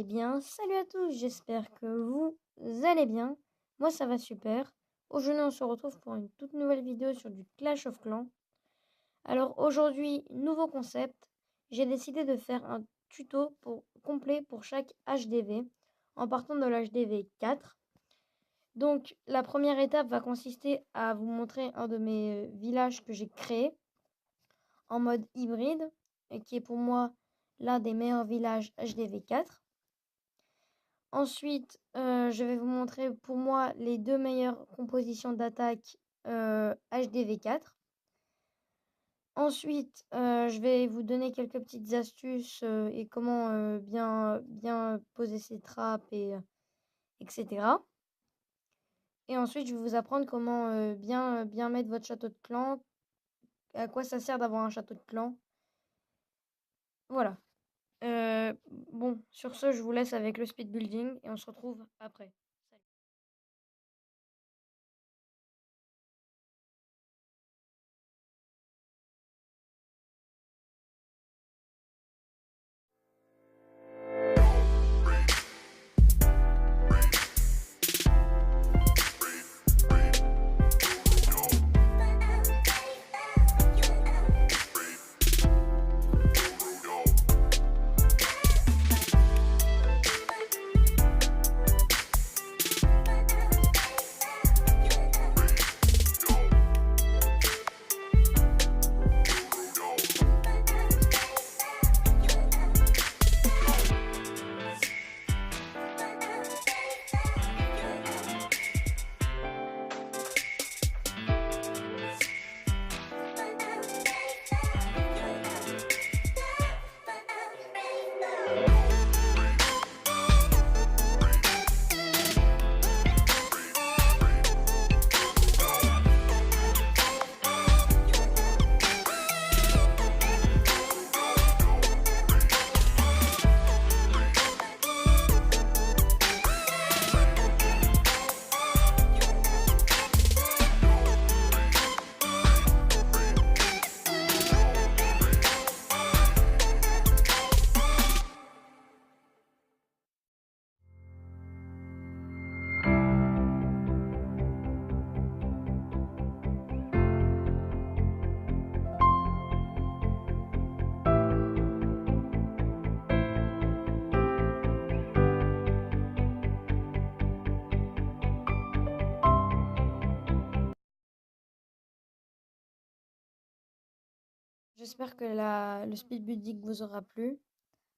Eh bien, salut à tous, j'espère que vous allez bien. Moi, ça va super. Aujourd'hui, on se retrouve pour une toute nouvelle vidéo sur du Clash of Clans. Alors aujourd'hui, nouveau concept. J'ai décidé de faire un tuto complet pour chaque HDV en partant de l'HDV 4. Donc, la première étape va consister à vous montrer un de mes villages que j'ai créé en mode hybride et qui est pour moi l'un des meilleurs villages HDV 4. Ensuite, je vais vous montrer pour moi les deux meilleures compositions d'attaque HDV 4. Ensuite, je vais vous donner quelques petites astuces et comment bien poser ses trappes etc. Et ensuite, je vais vous apprendre comment bien mettre votre château de clan, à quoi ça sert d'avoir un château de clan. Voilà. Bon, sur ce, je vous laisse avec le speed building et on se retrouve après. Salut. J'espère que le speed building vous aura plu.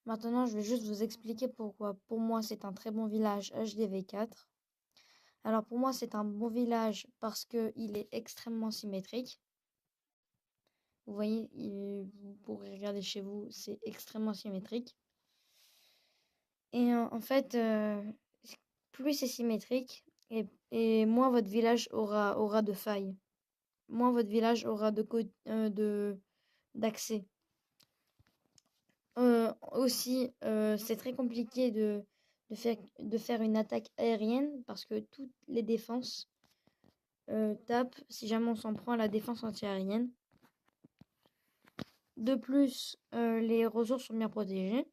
Maintenant, je vais juste vous expliquer pourquoi. Pour moi, c'est un très bon village HDV 4. Alors, pour moi, c'est un bon village parce qu'il est extrêmement symétrique. Vous voyez, vous pourrez regarder chez vous, c'est extrêmement symétrique. Et en fait, plus c'est symétrique, et moins votre village aura de failles. Moins votre village aura d'accès. Aussi, c'est très compliqué de faire une attaque aérienne parce que toutes les défenses tapent si jamais on s'en prend à la défense anti-aérienne. De plus, les ressources sont bien protégées,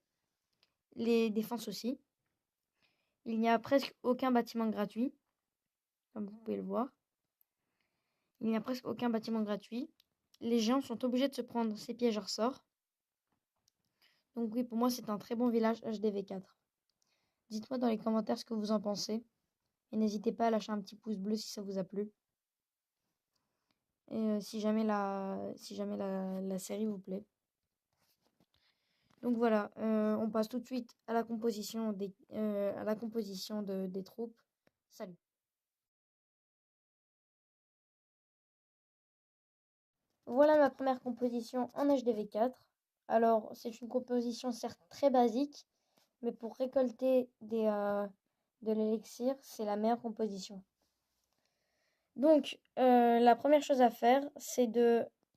les défenses aussi. Il n'y a presque aucun bâtiment gratuit, comme vous pouvez le voir. Il n'y a presque aucun bâtiment gratuit. Les géants sont obligés de se prendre ces pièges à ressort. Donc oui, pour moi, c'est un très bon village HDV 4. Dites-moi dans les commentaires ce que vous en pensez. Et n'hésitez pas à lâcher un petit pouce bleu si ça vous a plu. Et si jamais la série vous plaît. Donc voilà, on passe tout de suite à la composition des troupes. Salut. Voilà ma première composition en HDV 4. Alors, c'est une composition certes très basique, mais pour récolter de l'élixir, c'est la meilleure composition. Donc, la première chose à faire, c'est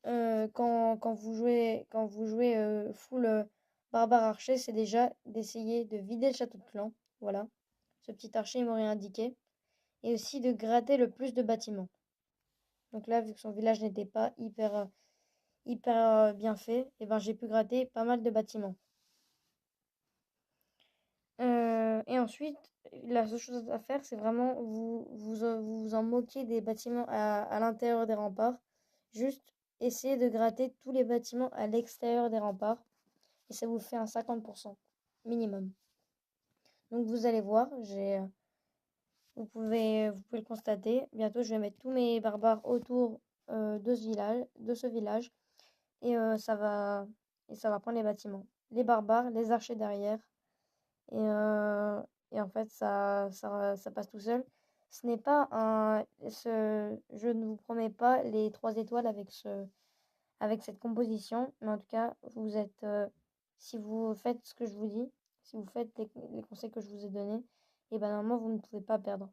quand vous jouez full barbare archer, c'est déjà d'essayer de vider le château de clan. Voilà, ce petit archer il m'aurait indiqué. Et aussi de gratter le plus de bâtiments. Donc là, vu que son village n'était pas hyper bien fait, et ben j'ai pu gratter pas mal de bâtiments. ensuite, la seule chose à faire, c'est vraiment vous en moquer des bâtiments à l'intérieur des remparts. Juste essayez de gratter tous les bâtiments à l'extérieur des remparts. Et ça vous fait un 50% minimum. Donc vous allez voir, vous pouvez le constater. Bientôt, je vais mettre tous mes barbares autour de ce village, et ça va prendre les bâtiments, les barbares, les archers derrière, et, euh, et en fait, ça passe tout seul. Je ne vous promets pas les 3 étoiles avec cette composition, mais en tout cas, si vous faites ce que je vous dis, si vous faites les conseils que je vous ai donnés, et ben normalement, vous ne pouvez pas perdre.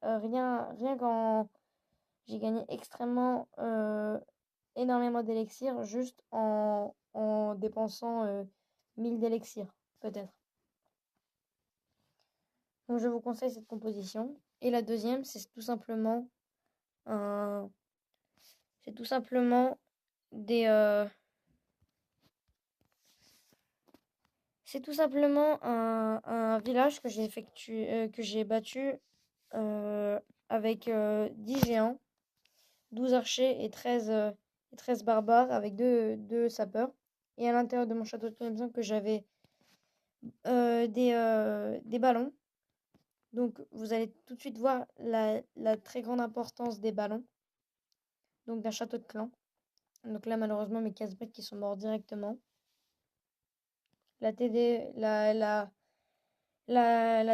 Rien qu'en j'ai gagné énormément d'élixir juste en dépensant 1000 d'élixir, peut-être. Donc je vous conseille cette composition. Et la deuxième, un, c'est tout simplement des, c'est tout simplement un village que j'ai battu avec 10 géants, 12 archers et 13 barbares avec deux sapeurs. Et à l'intérieur de mon château de Clemson que j'avais des ballons. Donc vous allez tout de suite voir la très grande importance des ballons. Donc d'un château de clan. Donc là malheureusement mes casse-briques qui sont morts directement. La TD, la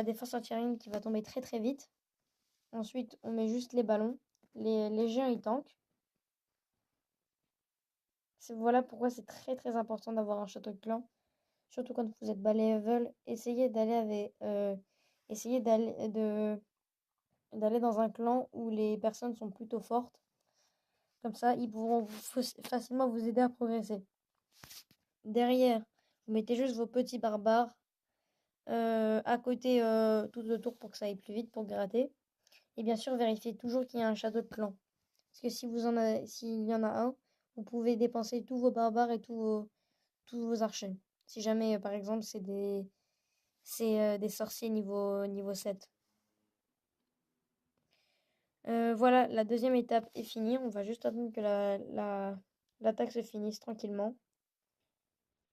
défense anti-aérienne qui va tomber très très vite. Ensuite on met juste les ballons. Les géants ils tankent. Voilà pourquoi c'est très très important d'avoir un château de clan. Surtout quand vous êtes bas level, essayez d'aller dans un clan où les personnes sont plutôt fortes. Comme ça, ils pourront facilement vous aider à progresser. Derrière, vous mettez juste vos petits barbares à côté tout autour pour que ça aille plus vite pour gratter. Et bien sûr, vérifiez toujours qu'il y a un château de clan. Parce que s'il y en a un, vous pouvez dépenser tous vos barbares et tous vos archers. Si jamais, par exemple, c'est des sorciers niveau 7. Voilà, la deuxième étape est finie. On va juste attendre que l'attaque se finisse tranquillement.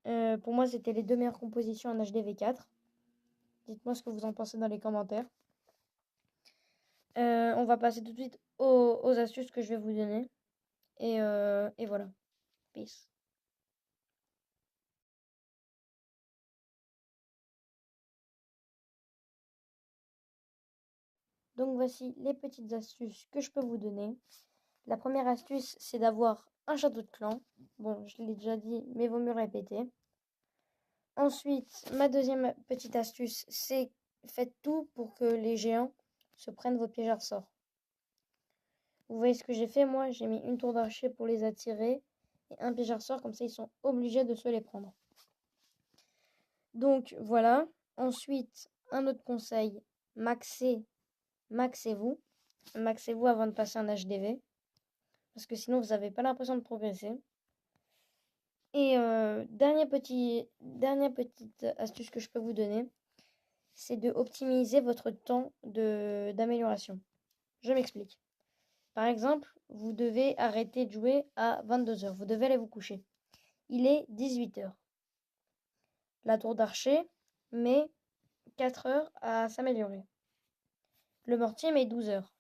Pour moi, c'était les 2 meilleures compositions en HDV4. Dites-moi ce que vous en pensez dans les commentaires. On va passer tout de suite aux astuces que je vais vous donner. Et voilà. Peace. Donc voici les petites astuces que je peux vous donner. La première astuce, c'est d'avoir un château de clan. Bon, je l'ai déjà dit, mais vaut mieux répéter. Ensuite, ma deuxième petite astuce, c'est faites tout pour que les géants se prennent vos pièges à ressort. Vous voyez ce que j'ai fait, moi, j'ai mis une tour d'archer pour les attirer et un piège à ressort, comme ça ils sont obligés de se les prendre. Donc voilà. Ensuite, un autre conseil, maxez-vous. Maxez-vous avant de passer un HDV. Parce que sinon, vous n'avez pas l'impression de progresser. Et dernière petite astuce que je peux vous donner, c'est de optimiser votre temps d'amélioration. Je m'explique. Par exemple, vous devez arrêter de jouer à 22h. Vous devez aller vous coucher. Il est 18h. La tour d'archer met 4 heures à s'améliorer. Le mortier met 12 heures.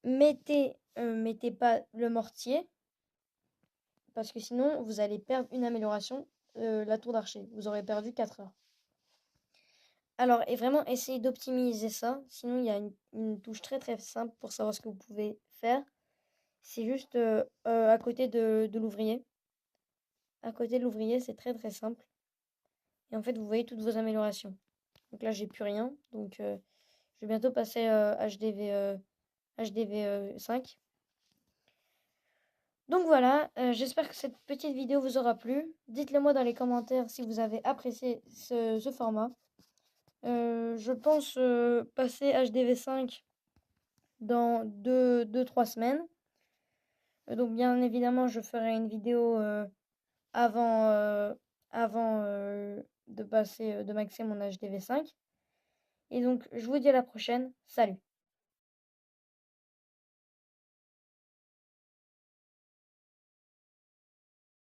Mettez pas le mortier, parce que sinon vous allez perdre une amélioration, la tour d'archer. Vous aurez perdu 4 heures. Alors, et vraiment, essayez d'optimiser ça. Sinon, il y a une touche très très simple pour savoir ce que vous pouvez faire. C'est juste à côté de l'ouvrier. À côté de l'ouvrier, c'est très très simple. Et en fait, vous voyez toutes vos améliorations. Donc là, j'ai plus rien. Donc, je vais bientôt passer HDV 5. Donc voilà, j'espère que cette petite vidéo vous aura plu. Dites-le moi dans les commentaires si vous avez apprécié ce format. Je pense passer HDV5 dans 2-3 semaines. Donc bien évidemment, je ferai une vidéo avant de maxer mon HDV5. Et donc, je vous dis à la prochaine. Salut!